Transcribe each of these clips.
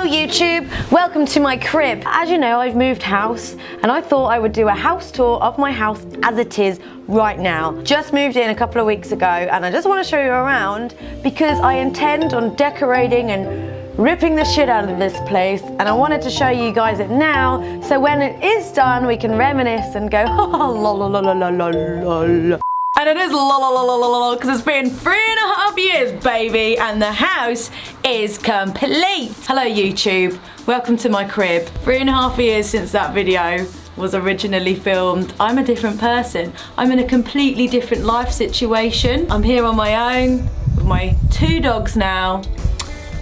Hello YouTube, welcome to my crib. As you know, I've moved house and I thought I would do a house tour of my house as it is right now. Just moved in a couple of weeks ago and I just want to show you around because I intend on decorating and ripping the shit out of this place, and I wanted to show you guys it now so when it is done we can reminisce and go oh, la la la la la la la. And it is la la la la la la because it's been 3.5 years, baby, and the house is complete. Hello YouTube, welcome to my crib. 3.5 years since that video was originally filmed. I'm a different person. I'm in a completely different life situation. I'm here on my own with my 2 dogs now.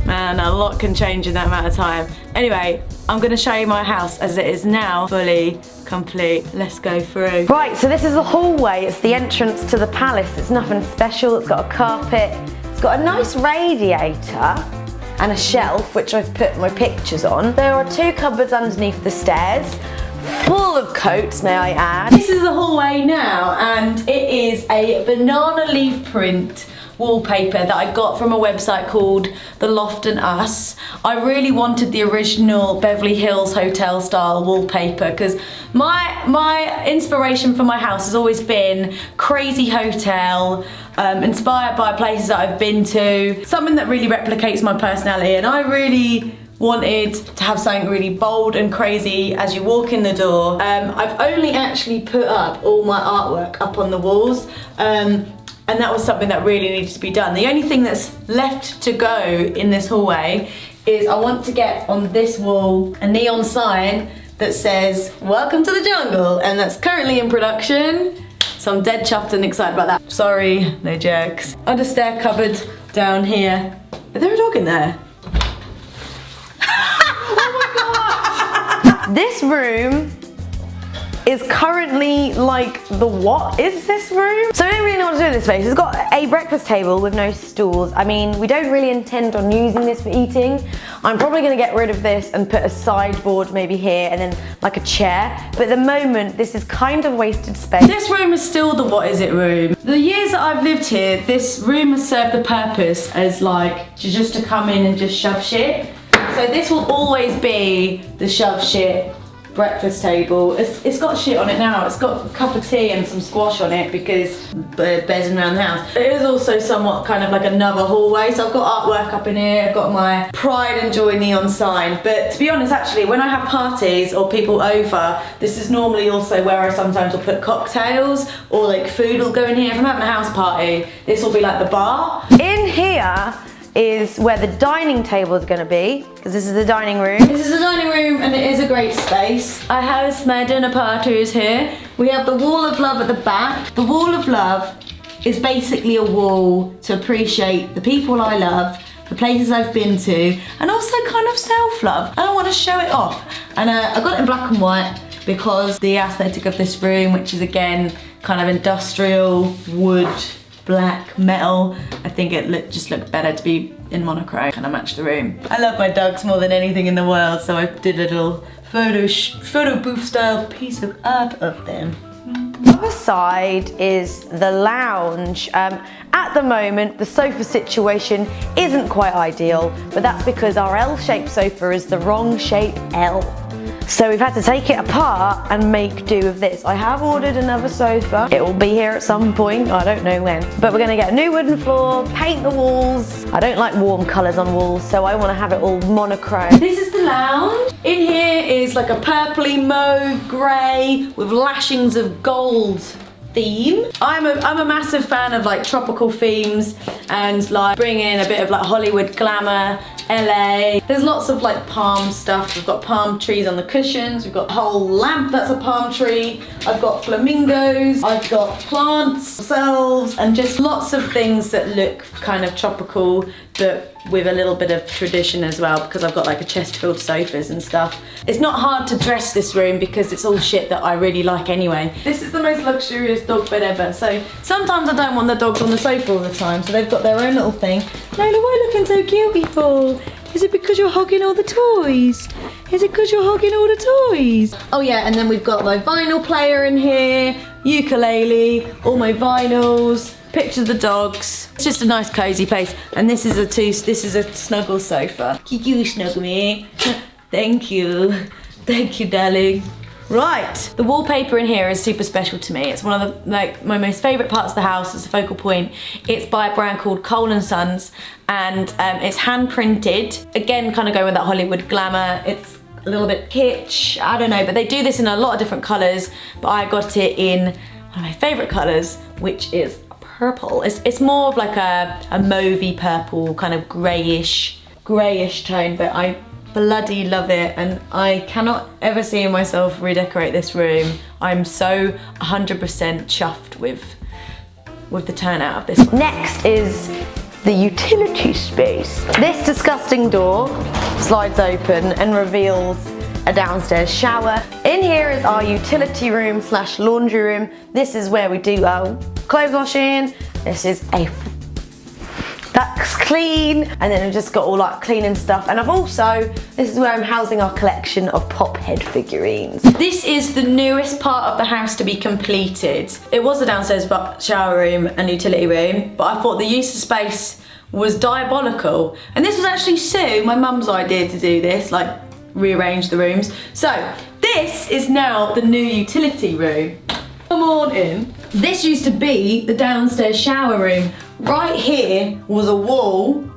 Man, a lot can change in that amount of time. Anyway, I'm gonna show you my house as it is now, fully complete. Let's go through. Right, so this is the hallway. It's the entrance to the palace. It's nothing special. It's got a carpet. It's got a nice radiator and a shelf, which I've put my pictures on. There are 2 cupboards underneath the stairs, full of coats, may I add. This is the hallway now, and it is a banana leaf print wallpaper that I got from a website called The Loft and Us. I really wanted the original Beverly Hills hotel style wallpaper because my inspiration for my house has always been crazy hotel, inspired by places that I've been to, something that really replicates my personality, and I really wanted to have something really bold and crazy as you walk in the door. I've only actually put up all my artwork up on the walls, and that was something that really needed to be done. The only thing that's left to go in this hallway is I want to get on this wall a neon sign that says, "Welcome to the jungle," and that's currently in production. So I'm dead chuffed and excited about that. Sorry, no jokes. Under stair cupboard down here. Is there a dog in there? Oh my god! This room is currently like the what is this room? So I don't really know what to do with this space. It's got a breakfast table with no stools. I mean, we don't really intend on using this for eating. I'm probably gonna get rid of this and put a sideboard maybe here and then like a chair. But at the moment, this is kind of wasted space. This room is still the what is it room. The years that I've lived here, this room has served the purpose as like just to come in and just shove shit. So this will always be the shove shit breakfast table. It's got shit on it now. It's got a cup of tea and some squash on it because bears around the house. It is also somewhat kind of like another hallway. So I've got artwork up in here. I've got my Pride and Joy neon sign. But to be honest, actually, when I have parties or people over, this is normally also where I sometimes will put cocktails or like food will go in here. If I'm having a house party, this will be like the bar. In here is where the dining table is going to be, because this is the dining room. This is the dining room and it is a great space. I host my dinner parties here. We have the wall of love at the back. The wall of love is basically a wall to appreciate the people I love, the places I've been to, and also kind of self-love. I don't want to show it off. And I got it in black and white because the aesthetic of this room, which is again kind of industrial wood, black metal, I think it just looked better to be in monochrome, kind of match the room. I love my dogs more than anything in the world, so I did a little photo booth style piece of art of them. The other side is the lounge. At the moment, the sofa situation isn't quite ideal, but that's because our L-shaped sofa is the wrong shape L. So we've had to take it apart and make do with this. I have ordered another sofa. It will be here at some point, I don't know when. But we're gonna get a new wooden floor, paint the walls. I don't like warm colors on walls, so I wanna have it all monochrome. This is the lounge. In here is like a purpley mauve gray with lashings of gold theme. I'm a massive fan of like tropical themes and like bringing in a bit of like Hollywood glamour, LA. There's lots of like palm stuff. We've got palm trees on the cushions. We've got a whole lamp that's a palm tree. I've got flamingos. I've got plants, themselves, and just lots of things that look kind of tropical, but with a little bit of tradition as well, because I've got like a Chesterfield sofas and stuff. It's not hard to dress this room because it's all shit that I really like anyway. This is the most luxurious dog bed ever, so sometimes I don't want the dogs on the sofa all the time, so they've got their own little thing. Lola, why are you looking so cute before? Is it because you're hogging all the toys? Is it because you're hogging all the toys? Oh yeah, and then we've got my vinyl player in here, ukulele, all my vinyls, Pictures of the dogs. It's just a nice cozy place. And this is a snuggle sofa. Can you snuggle me? Thank you. Thank you, darling. Right, the wallpaper in here is super special to me. It's one of the, like, my most favourite parts of the house. It's a focal point. It's by a brand called Cole & Sons, and it's hand printed. Again, kind of going with that Hollywood glamour. It's a little bit kitsch, I don't know, but they do this in a lot of different colours, but I got it in one of my favourite colours, which is purple. It's more of like a mauvey purple, kind of greyish tone, but I bloody love it, and I cannot ever see myself redecorate this room. I'm so 100% chuffed with the turnout of this. Next is the utility space. This disgusting door slides open and reveals a downstairs shower. In here is our utility room slash laundry room. This is where we do our clothes washing. This is that's clean, and then I've just got all like cleaning stuff, and this is where I'm housing our collection of pop head figurines. This is the newest part of the house to be completed. It was a downstairs shower room and utility room, but I thought the use of space was diabolical, and this was actually Sue, my mum's idea to do this, like rearrange the rooms. So this is now the new utility room. Come on in. This used to be the downstairs shower room. Right here was a wall,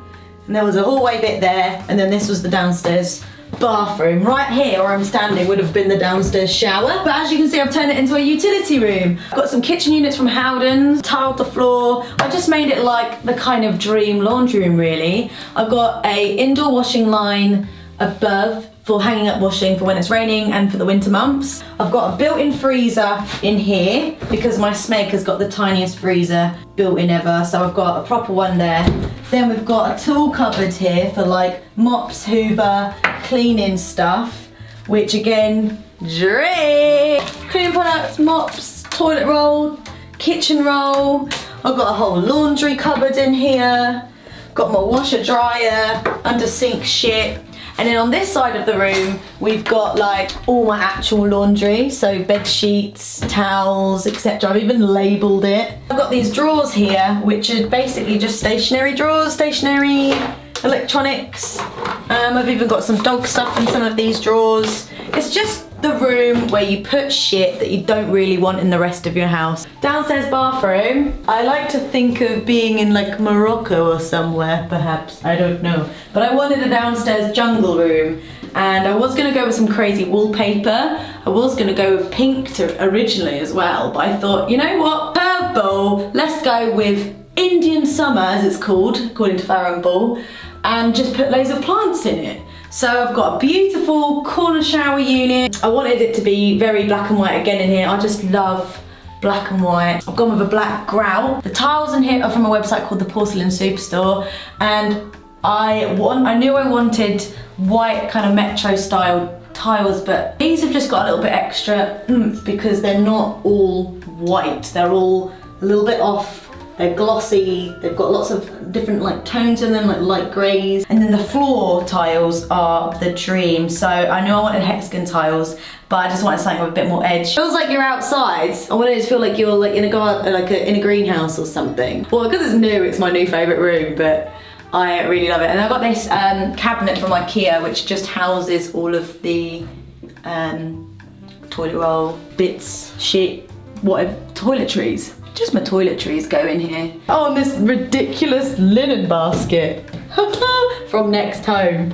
and there was a hallway bit there, and then this was the downstairs bathroom. Right here where I'm standing would have been the downstairs shower, but as you can see, I've turned it into a utility room. I've got some kitchen units from Howden's, tiled the floor. I just made it like the kind of dream laundry room, really. I've got a indoor washing line above for hanging up washing for when it's raining and for the winter months. I've got a built-in freezer in here because my Smeg has got the tiniest freezer built in ever, so I've got a proper one there. Then we've got a tool cupboard here for like mops, hoover, cleaning stuff, which again, cleaning products, mops, toilet roll, kitchen roll. I've got a whole laundry cupboard in here. Got my washer dryer, under sink shit. And then on this side of the room, we've got like all my actual laundry, so bed sheets, towels, etc. I've even labelled it. I've got these drawers here, which are basically just stationary drawers, stationary electronics. I've even got some dog stuff in some of these drawers. It's just the room where you put shit that you don't really want in the rest of your house. Downstairs bathroom, I like to think of being in like Morocco or somewhere, perhaps, I don't know. But I wanted a downstairs jungle room, and I was gonna go with some crazy wallpaper. I was gonna go with pink originally as well, but I thought, you know what, curveball, let's go with Indian summer, as it's called, according to Farrow & Ball, and just put loads of plants in it. So I've got a beautiful corner shower unit. I wanted it to be very black and white again in here. I just love black and white. I've gone with a black grout. The tiles in here are from a website called the Porcelain Superstore, and I knew I wanted white kind of metro style tiles, but these have just got a little bit extra oomph because they're not all white. They're all a little bit off. They're glossy, they've got lots of different like tones in them, like light greys. And then the floor tiles are the dream. So I knew I wanted hexagon tiles, but I just wanted something with a bit more edge. Feels like you're outside. I wanted it to feel like you're like in a greenhouse or something. Well, because it's new, it's my new favourite room, but I really love it. And I've got this cabinet from IKEA, which just houses all of the toilet roll, bits, shit, whatever, toiletries. Just my toiletries go in here. Oh, and this ridiculous linen basket from Next Home.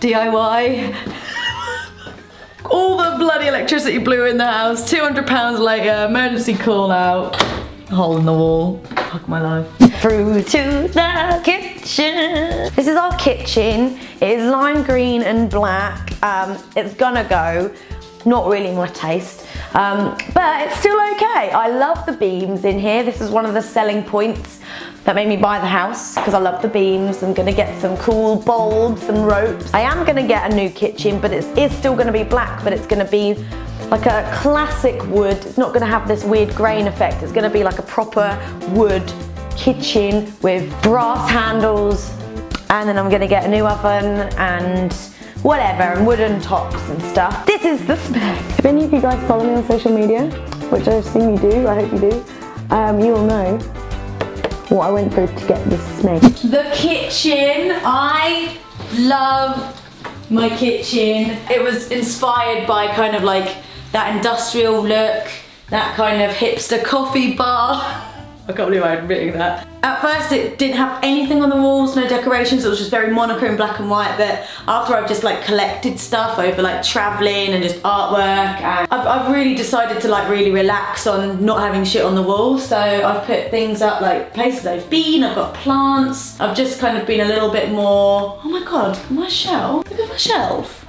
DIY. All the bloody electricity blew in the house. £200 later, emergency call out. Hole in the wall. Fuck my life. Through to the kitchen. This is our kitchen. It is lime green and black. It's gonna go. Not really my taste. But it's still okay. I love the beams in here. This is one of the selling points that made me buy the house, because I love the beams. I'm gonna get some cool bulbs and ropes. I am gonna get a new kitchen, but it is still gonna be black, but it's gonna be like a classic wood. It's not gonna have this weird grain effect. It's gonna be like a proper wood kitchen with brass handles, and then I'm gonna get a new oven and whatever, and wooden tops and stuff. This is the spec. If any of you guys follow me on social media, which I assume you do, I hope you do, you'll know what I went through to get this made. The kitchen, I love my kitchen. It was inspired by kind of like that industrial look, that kind of hipster coffee bar. I can't believe I had written that. At first it didn't have anything on the walls, no decorations, it was just very monochrome black and white, but after I've just like collected stuff over like traveling and just artwork, and I've really decided to like really relax on not having shit on the wall. So I've put things up like places I've been, I've got plants, I've just kind of been a little bit more, oh my god, my shelf, look at my shelf.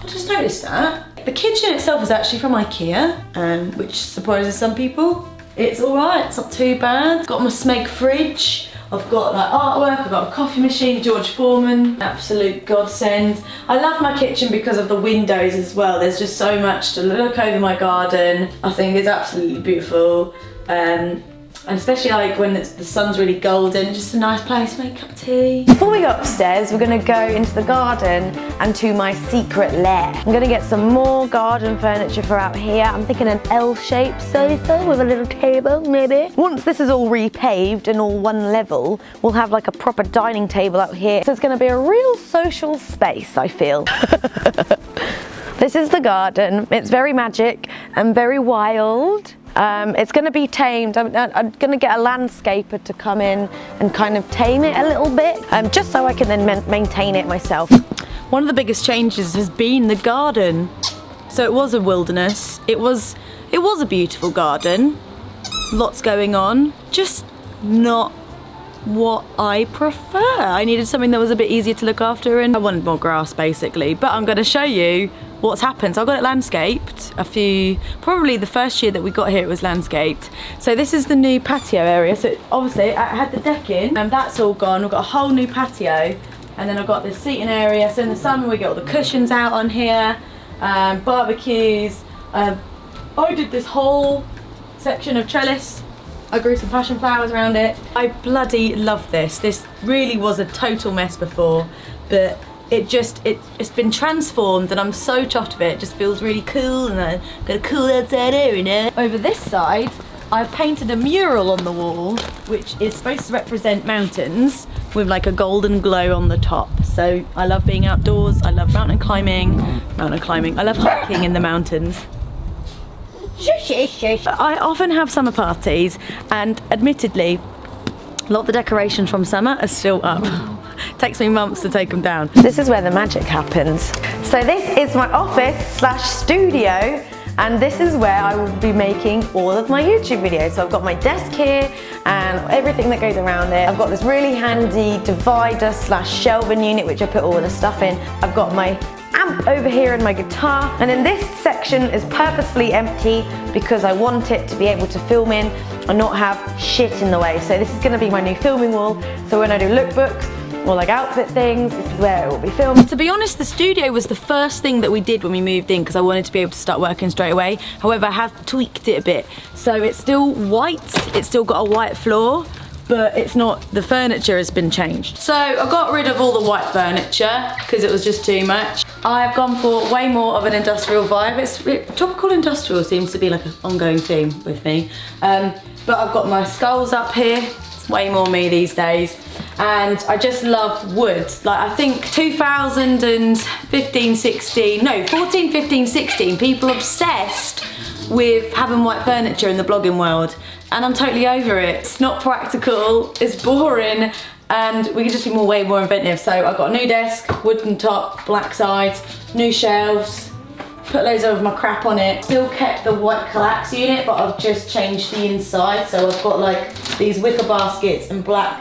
I just noticed that. The kitchen itself is actually from IKEA, which surprises some people. It's alright, it's not too bad. Got my Smeg fridge, I've got like artwork, I've got a coffee machine, George Foreman, absolute godsend. I love my kitchen because of the windows as well. There's just so much to look over my garden. I think it's absolutely beautiful. And especially like when the sun's really golden, just a nice place to make a cup of tea. Before we go upstairs, we're gonna go into the garden and to my secret lair. I'm gonna get some more garden furniture for out here. I'm thinking an L-shaped sofa with a little table, maybe. Once this is all repaved and all one level, we'll have like a proper dining table out here. So it's gonna be a real social space, I feel. This is the garden. It's very magic and very wild. It's going to be tamed. I'm going to get a landscaper to come in and kind of tame it a little bit, just so I can then maintain it myself. One of the biggest changes has been the garden. So it was a wilderness. It was a beautiful garden. Lots going on. Just not what I prefer. I needed something that was a bit easier to look after, and I wanted more grass basically. But I'm going to show you what's happened. So I got it landscaped probably the first year that we got here it was landscaped. So this is the new patio area. So obviously I had the deck in and that's all gone. We've got a whole new patio, and then I've got this seating area. So in the summer we get all the cushions out on here, barbecues. I did this whole section of trellis. I grew some passion flowers around it. I bloody love this. This really was a total mess before, but it's been transformed and I'm so chuffed of it. It just feels really cool, and I've got a cool outside area now. Over this side, I've painted a mural on the wall, which is supposed to represent mountains with like a golden glow on the top. So I love being outdoors, I love mountain climbing, I love hiking in the mountains. I often have summer parties, and admittedly, a lot of the decorations from summer are still up. Takes me months to take them down. This is where the magic happens. So this is my office/studio, and this is where I will be making all of my YouTube videos. So I've got my desk here and everything that goes around it. I've got this really handy divider/shelving unit which I put all of the stuff in. I've got my amp over here and my guitar, and then this section is purposefully empty because I want it to be able to film in and not have shit in the way. So this is going to be my new filming wall, so when I do lookbooks or like outfit things, this is where it will be filmed. To be honest, the studio was the first thing that we did when we moved in because I wanted to be able to start working straight away. However, I have tweaked it a bit. So it's still white, it's still got a white floor, but it's not, the furniture has been changed. So I got rid of all the white furniture because it was just too much. I've gone for way more of an industrial vibe. Tropical industrial seems to be like an ongoing theme with me. But I've got my skulls up here. It's way more me these days. And I just love wood. Like I think 2015, 16, no, 14, 15, 16, people obsessed with having white furniture in the blogging world. And I'm totally over it. It's not practical, it's boring, and we can just be way more inventive. So I've got a new desk, wooden top, black sides, new shelves, put loads of my crap on it. Still kept the white collapse unit, but I've just changed the inside. So I've got like these wicker baskets and black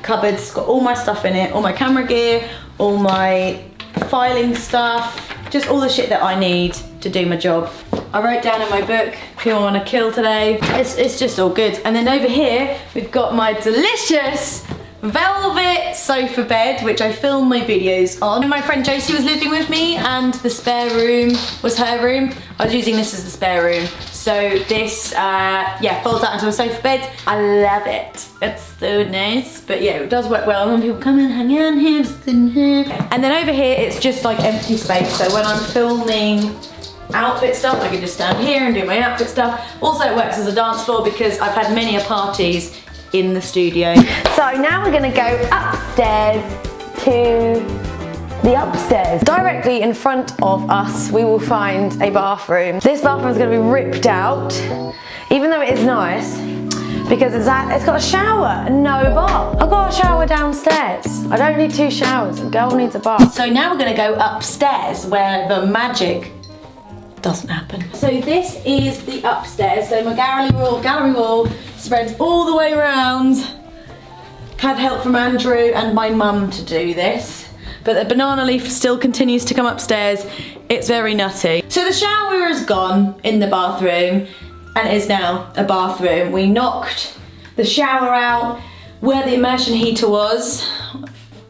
cupboards, got all my stuff in it, all my camera gear, all my filing stuff, just all the shit that I need to do my job. I wrote down in my book, who I want to kill today. It's just all good. And then over here, we've got my delicious velvet sofa bed, which I film my videos on. And my friend Josie was living with me, and the spare room was her room. I was using this as the spare room. So this, yeah, folds out into a sofa bed. I love it. It's so nice. But yeah, it does work well. When people come and hang out here, just in here. And then over here, it's just like empty space. So when I'm filming outfit stuff. I can just stand here and do my outfit stuff. Also it works as a dance floor because I've had many parties in the studio. So now we're gonna go upstairs to the upstairs. Directly in front of us, we will find a bathroom. This bathroom is gonna be ripped out, even though it is nice, because it's got a shower and no bath. I've got a shower downstairs. I don't need 2 showers, a girl needs a bath. So now we're gonna go upstairs where the magic doesn't happen. So this is the upstairs. So my gallery wall spreads all the way around. Had help from Andrew and my mum to do this. But the banana leaf still continues to come upstairs. It's very nutty. So the shower is gone in the bathroom and it is now a bathroom. We knocked the shower out where the immersion heater was,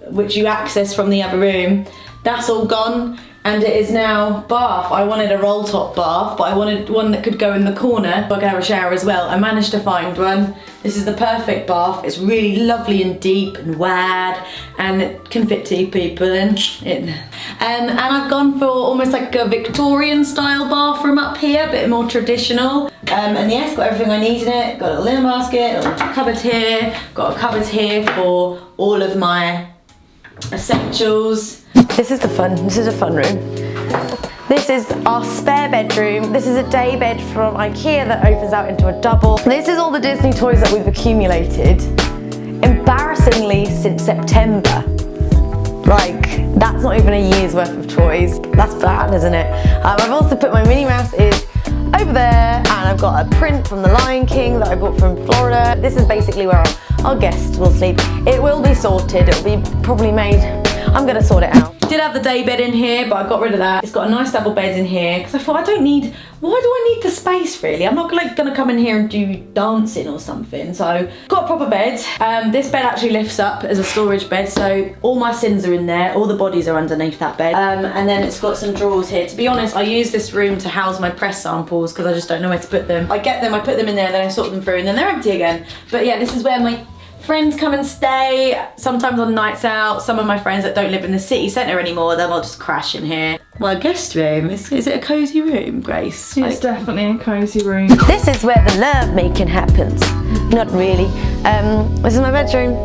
which you access from the other room. That's all gone and it is now bath. I wanted a roll top bath, but I wanted one that could go in the corner so I could have a shower as well. I managed to find one. This is the perfect bath. It's really lovely and deep and wide, and it can fit 2 people in. And I've gone for almost like a Victorian style bathroom up here, a bit more traditional. And yes, got everything I need in it. Got a little linen basket, a little cupboard here. Got a cupboard here for all of my essentials. This is a fun room. This is our spare bedroom. This is a day bed from IKEA that opens out into a double. This is all the Disney toys that we've accumulated, embarrassingly, since September. Like, that's not even a year's worth of toys. That's bad, isn't it? I've also put my Minnie Mouse is over there, and I've got a print from the Lion King that I bought from Florida. This is basically where our guest will sleep. It will be sorted. It'll be probably made. I'm gonna sort it out. Did have the day bed in here, but I got rid of that. It's got a nice double bed in here because I thought why do I need the space really? I'm not gonna come in here and do dancing or something. So got a proper bed. This bed actually lifts up as a storage bed, so all my sins are in there. All the bodies are underneath that bed. And then it's got some drawers here. To be honest, I use this room to house my press samples because I just don't know where to put them. I get them, I put them in there, then I sort them through, and then they're empty again. But yeah, this is where my friends come and stay, sometimes on nights out. Some of my friends that don't live in the city centre anymore, they'll just crash in here. My guest room, is it a cosy room, Grace? It's definitely a cosy room. This is where the love making happens. Not really. This is my bedroom.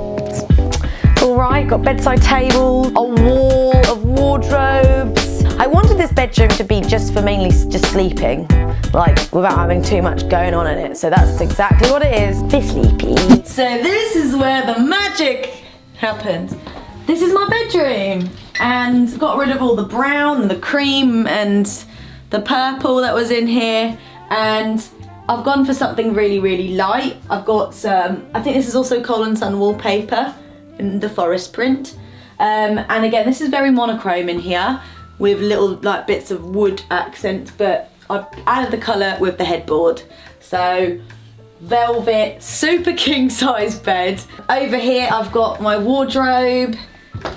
All right, got bedside table, a wall of wardrobes. I wanted this bedroom to be just for mainly just sleeping, like without having too much going on in it. So that's exactly what it is. Be sleepy. So this is where the magic happens. This is my bedroom, and got rid of all the brown and the cream and the purple that was in here, and I've gone for something really, really light. I've got some, I think this is also Coal & Sun wallpaper in the forest print. And again, this is very monochrome in here with little like bits of wood accents, but I've added the colour with the headboard. So velvet, super king size bed. Over here I've got my wardrobe,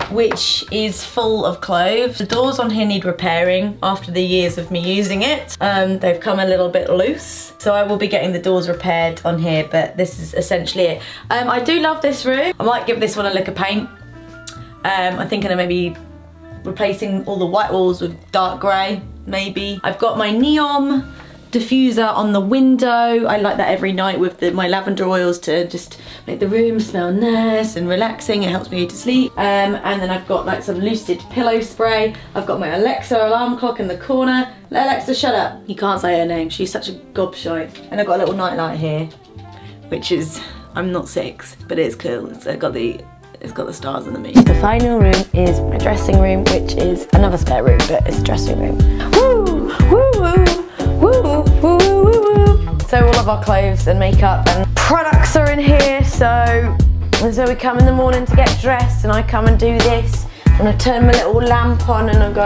which is full of clothes. The doors on here need repairing after the years of me using it. They've come a little bit loose, so I will be getting the doors repaired on here, but this is essentially it. I do love this room. I might give this one a lick of paint. I'm thinking of maybe replacing all the white walls with dark grey, maybe. I've got my neon diffuser on the window. I like that every night with my lavender oils to just make the room smell nice and relaxing. It helps me go to sleep. And then I've got like some Lucid pillow spray. I've got my Alexa alarm clock in the corner. Let Alexa shut up. You can't say her name, she's such a gobshite. And I've got a little nightlight here, which is, I'm not 6, but it's cool. It's got the stars on the moon. The final room is my dressing room, which is another spare room, but it's a dressing room. Woo! Woo! Woo! Woo! Woo! Woo! Woo! So all of our clothes and makeup and products are in here. So we come in the morning to get dressed, and I come and do this, and I turn my little lamp on, and I go.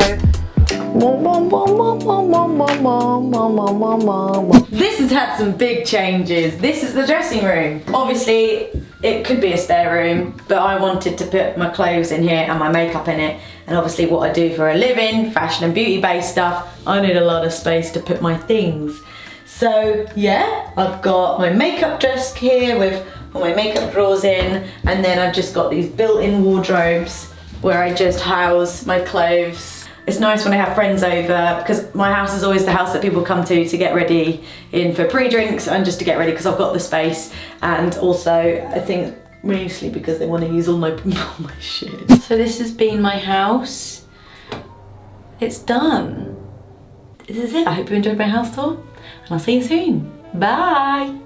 This has had some big changes. This is the dressing room. Obviously, it could be a spare room, but I wanted to put my clothes in here and my makeup in it. And obviously what I do for a living, fashion and beauty based stuff, I need a lot of space to put my things. So yeah, I've got my makeup desk here with all my makeup drawers in, and then I've just got these built-in wardrobes where I just house my clothes. It's nice when I have friends over, because my house is always the house that people come to get ready in for pre-drinks and just to get ready because I've got the space, and also I think mostly because they want to use all my shit. So this has been my house. It's done. This is it. I hope you enjoyed my house tour, and I'll see you soon. Bye.